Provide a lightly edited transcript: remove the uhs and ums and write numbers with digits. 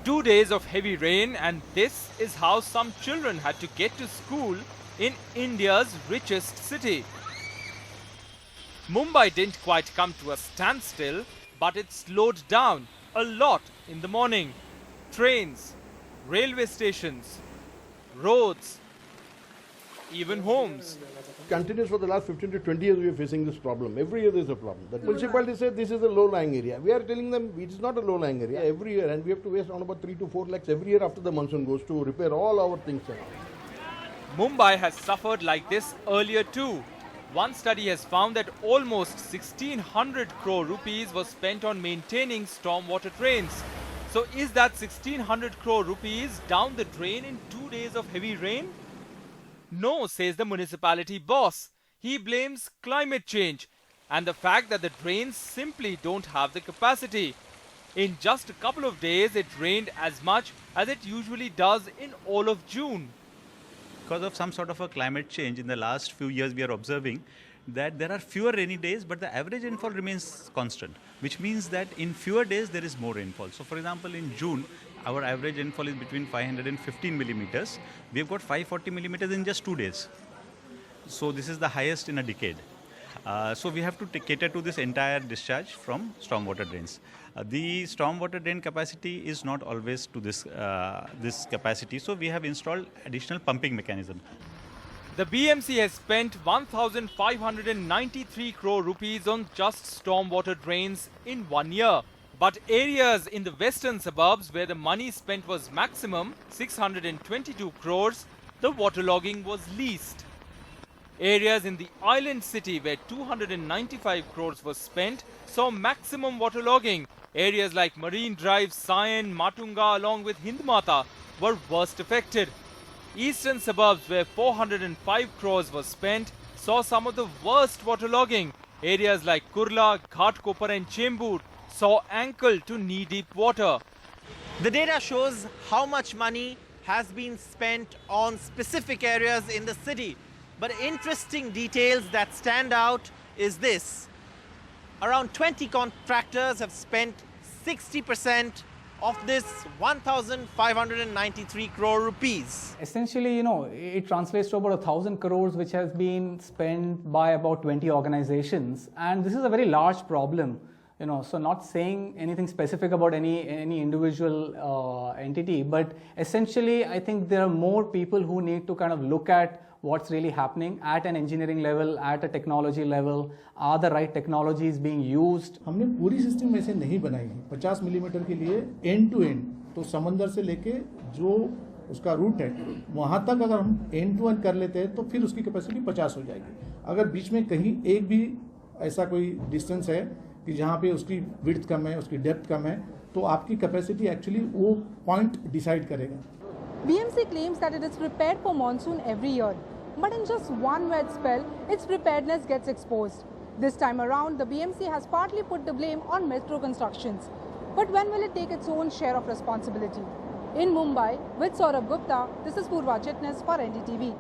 2 days of heavy rain, and this is how some children had to get to school in India's richest city. Mumbai didn't quite come to a standstill, but it slowed down a lot in the morning. Trains, railway stations, roads, even homes. Continuous for the last 15 to 20 years we are facing this problem. Every year there is a problem. The municipality said this is a low-lying area. We are telling them it is not a low-lying area every year, and we have to waste around about 3 to 4 lakhs every year after the monsoon goes to repair all our things. Mumbai has suffered like this earlier too. One study has found that almost 1600 crore rupees was spent on maintaining stormwater drains. So is that 1600 crore rupees down the drain in 2 days of heavy rain? No, says the municipality boss. He blames climate change and the fact that the drains simply don't have the capacity. In just a couple of days, it rained as much as it usually does in all of June. Because of some sort of a climate change in the last few years, we are observing that there are fewer rainy days, but the average rainfall remains constant, which means that in fewer days there is more rainfall. So for example, in June, our average rainfall is between 515 millimeters. We have got 540 millimeters in just 2 days. So this is the highest in a decade. So we have to cater to this entire discharge from stormwater drains. The stormwater drain capacity is not always to this capacity, so we have installed additional pumping mechanism. The BMC has spent 1,593 crore rupees on just stormwater drains in 1 year. But areas in the western suburbs where the money spent was maximum, 622 crores, the waterlogging was least. Areas in the island city where 295 crores was spent saw maximum waterlogging. Areas like Marine Drive, Sion, Matunga along with Hindmata were worst affected. Eastern suburbs where 405 crores was spent saw some of the worst waterlogging. Areas like Kurla, Ghatkopar and Chembur saw ankle to knee-deep water. The data shows how much money has been spent on specific areas in the city. But interesting details that stand out is this. Around 20 contractors have spent 60% of this 1,593 crore rupees. Essentially, it translates to about 1,000 crores, which has been spent by about 20 organizations. And this is a very large problem. So not saying anything specific about any individual entity, but essentially I think there are more people who need to kind of look at what's really happening at an engineering level, at a technology level. Are the right technologies being used? हमने पूरी system ऐसे नहीं बनाई है 50 millimetre के लिए and to and, तो समंदर से लेके जो उसका रूट है वहाँ तक अगर हम एंड टू एंड कर लेते हैं तो फिर उसकी कैपेसिटी 50 हो जाएगी. अगर बीच में कहीं एक भी ऐसा कोई डिस्टेंस है कि जहाँ पे उसकी विड्थ कम है, उसकी डेप्थ कम है, तो आपकी कैपेसिटी एक्चुअली वो पॉइंट डिसाइड करेगा. BMC claims that it is prepared for monsoon every year, but in just one wet spell, its preparedness gets exposed. This time around, the BMC has partly put the blame on metro constructions. But when will it take its own share of responsibility? In Mumbai, with Saurabh Gupta, this is Purva Chitnis for NDTV.